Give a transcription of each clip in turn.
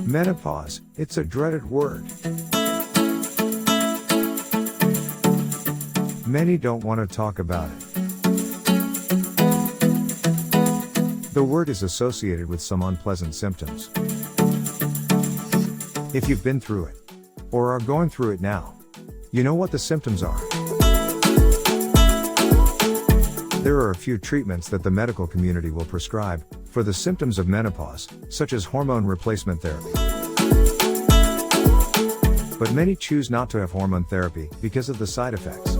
Menopause, it's a dreaded word. Many don't want to talk about it. The word is associated with some unpleasant symptoms. If you've been through it, or are going through it now, you know what the symptoms are. There are a few treatments that the medical community will prescribe for the symptoms of menopause, such as hormone replacement therapy. But many choose not to have hormone therapy because of the side effects.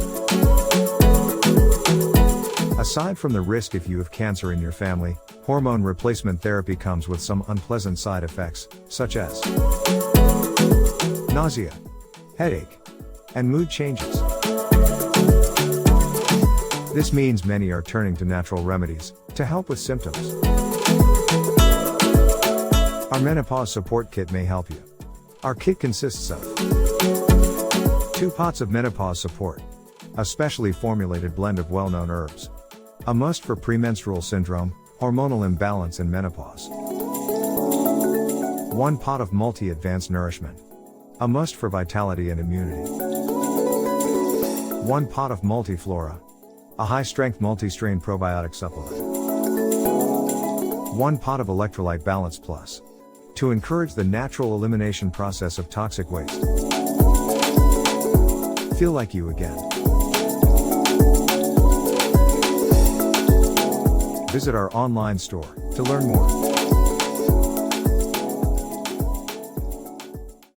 Aside from the risk if you have cancer in your family, hormone replacement therapy comes with some unpleasant side effects, such as nausea, headache, and mood changes. This means many are turning to natural remedies to help with symptoms. Our Menopause Support Kit may help you. Our kit consists of 2 pots of menopause support, a specially formulated blend of well-known herbs, a must for premenstrual syndrome, hormonal imbalance and menopause, 1 pot of multi-advanced nourishment, a must for vitality and immunity, 1 pot of Multi-Flora, a high-strength multi-strain probiotic supplement, 1 pot of Electrolyte Balance Plus, to encourage the natural elimination process of toxic waste. Feel like you again. Visit our online store to learn more.